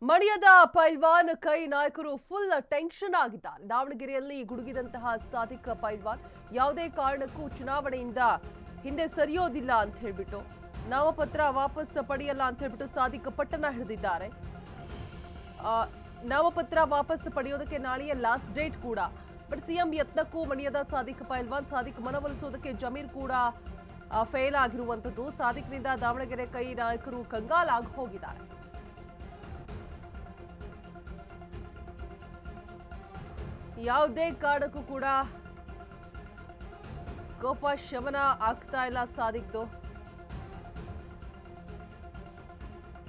ಮಣಿಯದ ಪೈಲ್ವಾನ್ ಕೈ ನಾಯಕರು full tension ಆಗಿದ್ದಾರೆ. ದಾವಣಗೆರೆಯಲ್ಲಿ ಗುಡುಗಿದಂತಹ ಸಾದಿಕ್ ಪೈಲ್ವಾನ್ ಯಾವುದೇ ಕಾರಣಕ್ಕೂ ಚುನಾವಣೆಯಿಂದ ಹಿಂದೆ ಸರಿಯೋದಿಲ್ಲ ಅಂತ ಹೇಳ್ಬಿಟ್ಟು ನಾಮಪತ್ರ ವಾಪಸ್ ಪಡೆಯಲ್ಲ ಅಂತ ಹೇಳ್ಬಿಟ್ಟು ಸಾದಿಕ್ ಪಟ್ಟಣ ಹಿಡಿದಿದ್ದಾರೆ. ನಾಮಪತ್ರ ವಾಪಸ್ ಪಡೆಯೋದಕ್ಕೆ ನಾಳೆಯ ಲಾಸ್ಟ್ ಡೇಟ್ ಕೂಡ. ಬಟ್ ಸಿಎಂ ಯತ್ನಕ್ಕೂ ಮಣಿಯದ ಸಾದಿಕ್ ಮನವೊಲಿಸೋದಕ್ಕೆ ಜಮೀರ್ ಕೂಡ ಫೇಲ್ ಆಗಿರುವಂತದ್ದು. ಸಾದಿಕ್ನಿಂದ ದಾವಣಗೆರೆ ಕೈ ನಾಯಕರು ಕಂಗಾಲಾಗಿ ಹೋಗಿದ್ದಾರೆ. ಯಾವುದೇ ಕಾರಣಕ್ಕೂ ಕೂಡ ಕೋಪ ಶಮನ ಆಗ್ತಾ ಇಲ್ಲ ಸಾದಿಕ್ದು.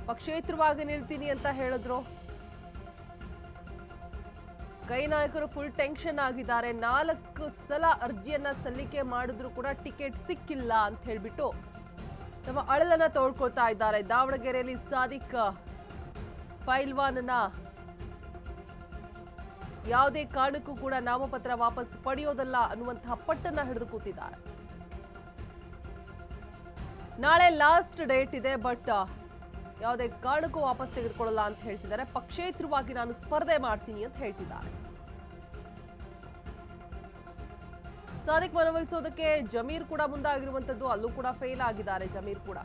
ಪಕ್ಷೇತರವಾಗಿ ನಿಲ್ತೀನಿ ಅಂತ ಹೇಳಿದ್ರು. ಕೈ ನಾಯಕರು ಫುಲ್ ಟೆನ್ಷನ್ ಆಗಿದ್ದಾರೆ. 4 ಸಲ ಅರ್ಜಿಯನ್ನ ಸಲ್ಲಿಕೆ ಮಾಡಿದ್ರು ಕೂಡ ಟಿಕೆಟ್ ಸಿಕ್ಕಿಲ್ಲ ಅಂತ ಹೇಳ್ಬಿಟ್ಟು ತಮ್ಮ ಅಳಲನ್ನ ತೋಡ್ಕೊಳ್ತಾ ಇದ್ದಾರೆ. ದಾವಣಗೆರೆಯಲ್ಲಿ ಸಾದಿಕ್ ಪೈಲ್ವಾನ್ನ ಯಾವುದೇ ಕಾರಣಕ್ಕೂ ಕೂಡ ನಾಮಪತ್ರ ವಾಪಸ್ ಪಡೆಯೋದಲ್ಲ ಅನ್ನುವಂತಹ ಪಟ್ಟನ್ನ ಹಿಡಿದು ಕೂತಿದ್ದಾರೆ. ನಾಳೆ ಲಾಸ್ಟ್ ಡೇಟ್ ಇದೆ, ಬಟ್ ಯಾವುದೇ ಕಾರಣಕ್ಕೂ ವಾಪಸ್ ತೆಗೆದುಕೊಳ್ಳಲ್ಲ ಅಂತ ಹೇಳ್ತಿದ್ದಾರೆ. ಪಕ್ಷೇತರವಾಗಿ ನಾನು ಸ್ಪರ್ಧೆ ಮಾಡ್ತೀನಿ ಅಂತ ಹೇಳ್ತಿದ್ದಾರೆ. ಸಾದಿಕ್ ಮನವೊಲಿಸೋದಕ್ಕೆ ಜಮೀರ್ ಕೂಡ ಮುಂದಾಗಿರುವಂತದ್ದು. ಅಲ್ಲೂ ಕೂಡ ಫೇಲ್ ಆಗಿದ್ದಾರೆ ಜಮೀರ್ ಕೂಡ.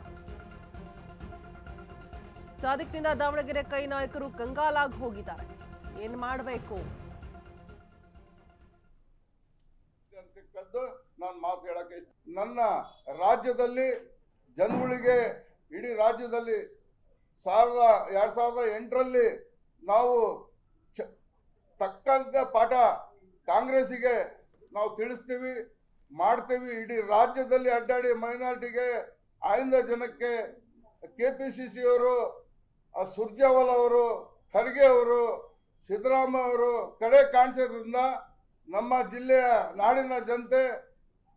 ಸಾದಿಕ್ನಿಂದ ದಾವಣಗೆರೆ ಕೈ ನಾಯಕರು ಕಂಗಾಲಾಗಿ ಹೋಗಿದ್ದಾರೆ. ಏನ್ ಮಾಡಬೇಕು ನಾನು ಮಾತು ಹೇಳಕ್ಕೆ ನನ್ನ ರಾಜ್ಯದಲ್ಲಿ ಜನಗಳಿಗೆ ಇಡೀ ರಾಜ್ಯದಲ್ಲಿ 2008ರಲ್ಲಿ ನಾವು ತಕ್ಕಂತ ಪಾಠ ಕಾಂಗ್ರೆಸ್ಸಿಗೆ ನಾವು ತಿಳಿಸ್ತೀವಿ, ಮಾಡ್ತೀವಿ. ಇಡೀ ರಾಜ್ಯದಲ್ಲಿ ಅಡ್ಡಾಡಿ ಮೈನಾರಿಟಿಗೆ ಆಯ್ದ ಜನಕ್ಕೆ KPCC ಅವರು, ಸುರ್ಜೇವಾಲಾ ಅವರು, ಖರ್ಗೆ ಅವರು, ಸಿದ್ದರಾಮಯ್ಯ ಅವರು ಕಡೆ ಕಾಣಿಸೋದ್ರಿಂದ ನಮ್ಮ ಜಿಲ್ಲೆಯ ನಾಡಿನ ಜನತೆ,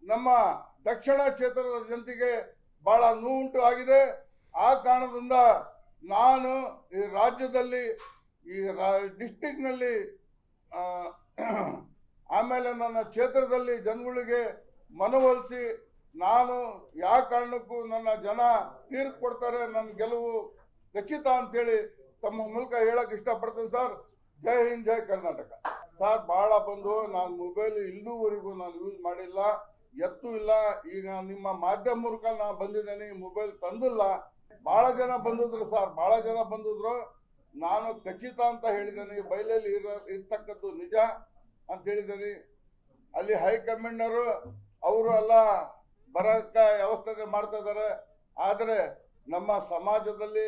ನಮ್ಮ ದಕ್ಷಿಣ ಕ್ಷೇತ್ರದ ಜನತೆಗೆ ಬಹಳ ನೋವುಂಟು ಆಗಿದೆ. ಆ ಕಾರಣದಿಂದ ನಾನು ಈ ರಾಜ್ಯದಲ್ಲಿ ಈ ಡಿಸ್ಟಿಕ್ನಲ್ಲಿ ಆಮೇಲೆ ನನ್ನ ಕ್ಷೇತ್ರದಲ್ಲಿ ಜನಗಳಿಗೆ ಮನವೊಲಿಸಿ ನಾನು ಯಾವ ಕಾರಣಕ್ಕೂ ನನ್ನ ಜನ ತೀರ್ಪು ಕೊಡ್ತಾರೆ, ನನ್ನ ಗೆಲುವು ಖಚಿತ ಅಂತೇಳಿ ತಮ್ಮ ಮೂಲಕ ಹೇಳಕ್ಕೆ ಇಷ್ಟಪಡ್ತೇನೆ ಸರ್. ಜೈ ಹಿಂದ್, ಜೈ ಕರ್ನಾಟಕ. ಸರ್ ಭಾಳ ಬಂದು ನಾನು ಮೊಬೈಲ್ ಇಲ್ಲಿವರೆಗೂ ನಾನು ಯೂಸ್ ಮಾಡಿಲ್ಲ, ಎತ್ತೂ ಇಲ್ಲ. ಈಗ ನಿಮ್ಮ ಮಾಧ್ಯಮ ಮೂಲಕ ನಾನು ಬಂದಿದ್ದೇನೆ, ಮೊಬೈಲ್ ತಂದಿಲ್ಲ. ಭಾಳ ಜನ ಬಂದಿದ್ರು ಸರ್, ಭಾಳ ಜನ ಬಂದಿದ್ರು. ನಾನು ಖಚಿತ ಅಂತ ಹೇಳಿದ್ದೇನೆ, ಬೈಲಲ್ಲಿ ಇರ್ತಕ್ಕದ್ದು ನಿಜ ಅಂತ ಹೇಳಿದ್ದೇನೆ. ಅಲ್ಲಿ ಹೈಕಮಾಂಡರು ಅವರು ಎಲ್ಲ ಬರೋಕ್ಕೆ ವ್ಯವಸ್ಥೆ ಮಾಡ್ತಾ ಇದ್ದಾರೆ. ಆದರೆ ನಮ್ಮ ಸಮಾಜದಲ್ಲಿ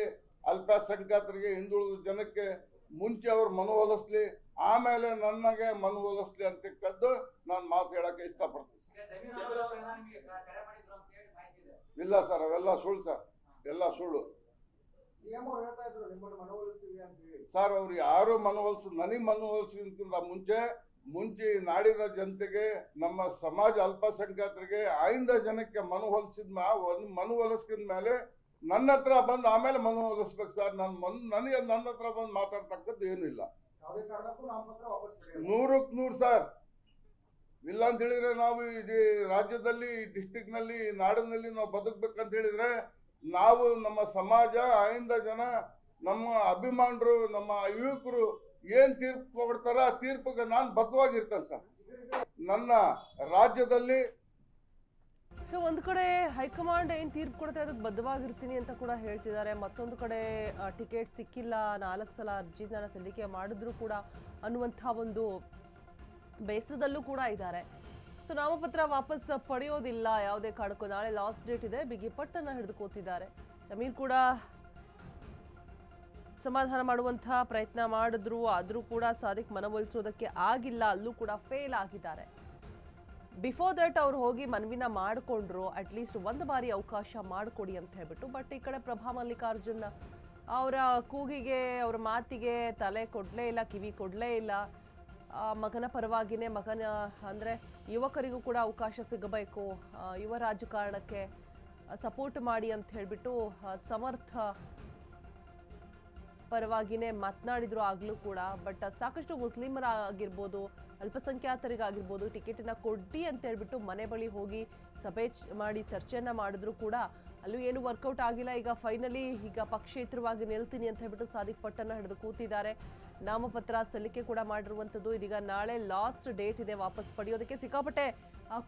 ಅಲ್ಪಸಂಖ್ಯಾತರಿಗೆ, ಹಿಂದುಳಿದ ಜನಕ್ಕೆ ಮುಂಚೆ ಅವ್ರು ಮನವೊಲಿಸ್ಲಿ, ಆಮೇಲೆ ನನಗೆ ಮನವೊಲಿಸ್ಲಿ ಅಂತ ಕದ್ದು ನಾನು ಮಾತು ಹೇಳಕ್ಕೆ ಇಷ್ಟಪಡ್ತೀನಿ ಸರ್. ಇಲ್ಲ ಸರ್, ಅವೆಲ್ಲ ಸುಳ್ಳು ಸರ್, ಎಲ್ಲ ಸುಳ್ಳು ಸರ್. ಅವ್ರು ಯಾರು ನನಗೆ ಮನವೊಲಿಸೋದಕ್ಕಿಂತ ಮುಂಚೆ ನಾಡಿನ ಜನತೆಗೆ, ನಮ್ಮ ಸಮಾಜ ಅಲ್ಪಸಂಖ್ಯಾತರಿಗೆ, ಆಯ್ದ ಜನಕ್ಕೆ ಮನವೊಲಿಸಿದ ಮೇಲೆ ನನ್ನ ಹತ್ರ ಬಂದು ಆಮೇಲೆ ಮನವೊಲಿಸ್ಬೇಕು ಸರ್. ನನ್ನ ಹತ್ರ ಬಂದು ಮಾತಾಡ್ತಕ್ಕದ್ದು ಏನಿಲ್ಲ. 100% ಸರ್. ಇಲ್ಲ ಅಂತ ಹೇಳಿದ್ರೆ ನಾವು ಈ ರಾಜ್ಯದಲ್ಲಿ, ಡಿಸ್ಟಿಕ್ನಲ್ಲಿ, ನಾಡಿನಲ್ಲಿ ನಾವು ಬದುಕಬೇಕಂತ ಹೇಳಿದ್ರೆ ನಾವು, ನಮ್ಮ ಸಮಾಜ, ಆಯ್ದ ಜನ, ನಮ್ಮ ಅಭಿಮಾನರು, ನಮ್ಮ ಯುವಕರು ಏನ್ ತೀರ್ಪು ಕೊಡ್ತಾರ ಆ ತೀರ್ಪಿಗೆ ನಾನು ಬದ್ಧವಾಗಿರ್ತೇನೆ ಸರ್. ನನ್ನ ರಾಜ್ಯದಲ್ಲಿ ಒಂದು ಕಡೆ ಹೈಕಮಾಂಡ್ ಏನ್ ತೀರ್ಪು ಕೊಡುತ್ತೆ ಅದಕ್ಕೆ ಬದ್ಧವಾಗಿರ್ತೀನಿ ಅಂತ ಕೂಡ ಹೇಳ್ತಿದ್ದಾರೆ. ಮತ್ತೊಂದು ಕಡೆ ಟಿಕೆಟ್ ಸಿಕ್ಕಿಲ್ಲ, 4 ಸಲ ಅರ್ಜಿನ ಸಲ್ಲಿಕೆ ಮಾಡಿದ್ರು ಕೂಡ ಅನ್ನುವಂಥ ಒಂದು ಬೇಸರದಲ್ಲೂ ಕೂಡ ಇದ್ದಾರೆ. ಸೊ ನಾಮಪತ್ರ ವಾಪಸ್ ಪಡೆಯೋದಿಲ್ಲ ಯಾವುದೇ ಕಾರಣಕ್ಕೂ. ನಾಳೆ ಲಾಸ್ಟ್ ಡೇಟ್ ಇದೆ, ಬಿಗಿ ಪಟ್ಟನ್ನ ಹಿಡಿದು ಕೂತಿದ್ದಾರೆ. ಜಮೀರ್ ಕೂಡ ಸಮಾಧಾನ ಮಾಡುವಂಥ ಪ್ರಯತ್ನ ಮಾಡಿದ್ರು, ಆದರೂ ಕೂಡ ಸಾದಿಕ್ ಮನವೊಲಿಸೋದಕ್ಕೆ ಆಗಿಲ್ಲ. ಅಲ್ಲೂ ಕೂಡ ಫೇಲ್ ಆಗಿದ್ದಾರೆ. ಬಿಫೋರ್ ದಟ್ ಅವ್ರು ಹೋಗಿ ಮನವಿನ ಮಾಡಿಕೊಂಡ್ರು, ಅಟ್ಲೀಸ್ಟ್ ಒಂದು ಬಾರಿ ಅವಕಾಶ ಮಾಡಿಕೊಡಿ ಅಂತ ಹೇಳ್ಬಿಟ್ಟು. ಬಟ್ ಈ ಕಡೆ ಪ್ರಭಾ ಮಲ್ಲಿಕಾರ್ಜುನ್ ಅವರ ಕೂಗಿಗೆ, ಅವರ ಮಾತಿಗೆ ತಲೆ ಕೊಡಲೇ ಇಲ್ಲ, ಕಿವಿ ಕೊಡಲೇ ಇಲ್ಲ. ಮಗನ ಪರವಾಗಿನೇ, ಅಂದರೆ ಯುವಕರಿಗೂ ಕೂಡ ಅವಕಾಶ ಸಿಗಬೇಕು, ಯುವ ರಾಜಕಾರಣಕ್ಕೆ ಸಪೋರ್ಟ್ ಮಾಡಿ ಅಂತ ಹೇಳ್ಬಿಟ್ಟು ಸಮರ್ಥ ಪರವಾಗಿನೇ ಮಾತನಾಡಿದ್ರು ಆಗಲೂ ಕೂಡ. ಬಟ್ ಸಾಕಷ್ಟು ಮುಸ್ಲಿಮರಾಗಿರ್ಬೋದು, ಅಲ್ಪಸಂಖ್ಯಾತರಿಗಾಗಿರ್ಬೋದು ಟಿಕೆಟನ್ನು ಕೊಡಿ ಅಂತ ಹೇಳ್ಬಿಟ್ಟು ಮನೆ ಬಳಿ ಹೋಗಿ ಸಭೆ ಮಾಡಿ ಚರ್ಚೆಯನ್ನು ಮಾಡಿದ್ರು ಕೂಡ ಅಲ್ಲೂ ಏನು ವರ್ಕೌಟ್ ಆಗಿಲ್ಲ. ಈಗ ಫೈನಲಿ ಈಗ ಪಕ್ಷೇತರವಾಗಿ ನಿಲ್ತೀನಿ ಅಂತ ಹೇಳ್ಬಿಟ್ಟು ಸಾದಿಕ್ ಪಟ್ಟನ್ನ ಹಿಡಿದು ಕೂತಿದ್ದಾರೆ. ನಾಮಪತ್ರ ಸಲ್ಲಿಕೆ ಕೂಡ ಮಾಡಿರುವಂಥದ್ದು. ಇದೀಗ ನಾಳೆ ಲಾಸ್ಟ್ ಡೇಟ್ ಇದೆ ವಾಪಸ್ ಪಡೆಯೋದಕ್ಕೆ. ಸಿಕ್ಕಾಪಟ್ಟೆ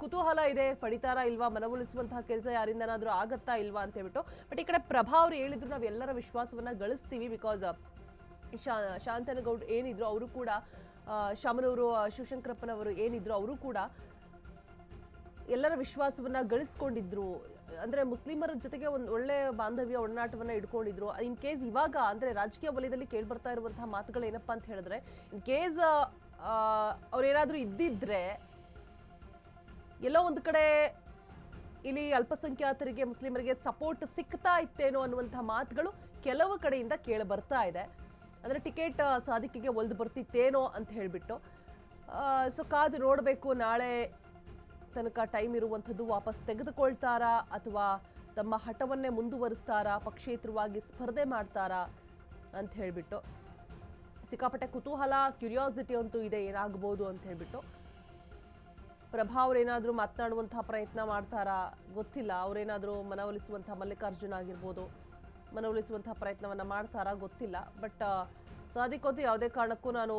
ಕುತೂಹಲ ಇದೆ, ಪಡಿತಾರಾ ಇಲ್ವಾ, ಮನವೊಲಿಸುವಂತಹ ಕೆಲಸ ಯಾರಿಂದನಾದ್ರೂ ಆಗತ್ತಾ ಇಲ್ವಾ ಅಂತ ಹೇಳ್ಬಿಟ್ಟು. ಬಟ್ ಈ ಕಡೆ ಪ್ರಭಾ ಅವರು ಹೇಳಿದ್ರು ನಾವು ಎಲ್ಲರ ವಿಶ್ವಾಸವನ್ನ ಗಳಿಸ್ತೀವಿ. ಬಿಕಾಸ್ ಶಾಂತನಗೌಡ್ ಏನಿದ್ರು ಅವರು ಕೂಡ, ಶಾಮನೂರು ಶಿವಶಂಕರಪ್ಪನವರು ಏನಿದ್ರು ಅವರು ಕೂಡ ಎಲ್ಲರ ವಿಶ್ವಾಸವನ್ನ ಗಳಿಸ್ಕೊಂಡಿದ್ರು. ಅಂದ್ರೆ ಮುಸ್ಲಿಮರ ಜೊತೆಗೆ ಒಂದು ಒಳ್ಳೆ ಬಾಂಧವ್ಯ ಒಡನಾಟವನ್ನ ಇಟ್ಕೊಂಡಿದ್ರು. ಇನ್ ಕೇಸ್ ಇವಾಗ ಅಂದ್ರೆ ರಾಜಕೀಯ ವಲಯದಲ್ಲಿ ಕೇಳ್ಬರ್ತಾ ಇರುವಂತಹ ಮಾತುಗಳು ಏನಪ್ಪಾ ಅಂತ ಹೇಳಿದ್ರೆ, ಇನ್ ಕೇಸ್ ಅವ್ರೇನಾದ್ರೂ ಇದ್ದಿದ್ರೆ ಎಲ್ಲೋ ಒಂದು ಕಡೆ ಇಲ್ಲಿ ಅಲ್ಪಸಂಖ್ಯಾತರಿಗೆ ಮುಸ್ಲಿಮರಿಗೆ ಸಪೋರ್ಟ್ ಸಿಗ್ತಾ ಇತ್ತೇನೋ ಅನ್ನುವಂತಹ ಮಾತುಗಳು ಕೆಲವು ಕಡೆಯಿಂದ ಕೇಳಿ ಬರ್ತಾ ಇದೆ. ಅಂದ್ರೆ ಟಿಕೆಟ್ ಸಾದಿಕ್ಕಿಗೆ ಒಲ್ದು ಬರ್ತಿತ್ತೇನೋ ಅಂತ ಹೇಳ್ಬಿಟ್ಟು. ಸೊ ಕಾದು ನೋಡಬೇಕು, ನಾಳೆ ತನಕ ಟೈಮ್ ಇರುವಂಥದ್ದು. ವಾಪಸ್ ತೆಗೆದುಕೊಳ್ತಾರಾ ಅಥವಾ ತಮ್ಮ ಹಠವನ್ನೇ ಮುಂದುವರಿಸ್ತಾರಾ, ಪಕ್ಷೇತರವಾಗಿ ಸ್ಪರ್ಧೆ ಮಾಡ್ತಾರಾ ಅಂತ ಹೇಳ್ಬಿಟ್ಟು. ಸಿಕ್ಕಾಪಟ್ಟೆ ಕುತೂಹಲ, ಕ್ಯೂರಿಯಾಸಿಟಿ ಅಂತೂ ಇದೆ ಏನಾಗಬಹುದು ಅಂತ ಹೇಳ್ಬಿಟ್ಟು. ಪ್ರಭಾ ಅವ್ರೇನಾದ್ರೂ ಮಾತನಾಡುವಂತಹ ಪ್ರಯತ್ನ ಮಾಡ್ತಾರಾ ಗೊತ್ತಿಲ್ಲ. ಅವರೇನಾದ್ರೂ ಮನವೊಲಿಸುವಂತಹ ಮಲ್ಲಿಕಾರ್ಜುನ ಆಗಿರ್ಬೋದು, ಮನವೊಲಿಸುವಂತಹ ಪ್ರಯತ್ನವನ್ನ ಮಾಡ್ತಾರಾ ಗೊತ್ತಿಲ್ಲ. ಬಟ್ ಸಾದಿಕ್ ಅಂತೂ ಯಾವುದೇ ಕಾರಣಕ್ಕೂ ನಾನು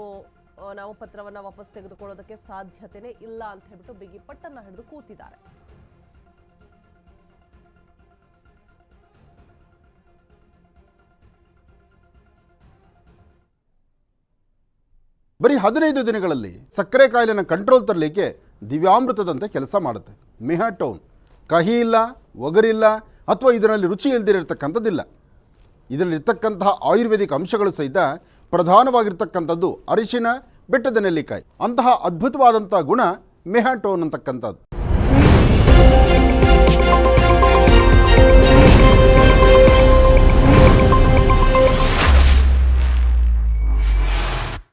ನಾಮಪತ್ರವನ್ನ ವಾಪಸ್ ತೆಗೆದುಕೊಳ್ಳೋದಕ್ಕೆ ಸಾಧ್ಯತೆನೇ ಇಲ್ಲ ಅಂತ ಹೇಳ್ಬಿಟ್ಟು ಬಿಗಿ ಪಟ್ಟನ್ನ ಹಿಡಿದು ಕೂತಿದ್ದಾರೆ. ಬರೀ 15 ದಿನಗಳಲ್ಲಿ ಸಕ್ಕರೆ ಕಾಯಿಲೆನ ಕಂಟ್ರೋಲ್ ತರಲಿಕ್ಕೆ ದಿವ್ಯಾಮೃತದಂತೆ ಕೆಲಸ ಮಾಡುತ್ತೆ ಮೆಹಾಟೋನ್. ಕಹಿ ಇಲ್ಲ, ಒಗರಿಲ್ಲ, ಅಥವಾ ಇದರಲ್ಲಿ ರುಚಿ ಇಲ್ದಿರತಕ್ಕಂಥದ್ದಿಲ್ಲ. ಇದರಲ್ಲಿರ್ತಕ್ಕಂತಹ ಆಯುರ್ವೇದಿಕ್ ಅಂಶಗಳು ಸಹಿತ ಪ್ರಧಾನವಾಗಿರ್ತಕ್ಕಂಥದ್ದು ಅರಿಶಿನ, ಬೆಟ್ಟದ ನೆಲ್ಲಿಕಾಯಿ. ಅಂತಹ ಅದ್ಭುತವಾದಂಥ ಗುಣ ಮೆಹಾಟೋನ್ ಅಂತಕ್ಕಂಥದ್ದು.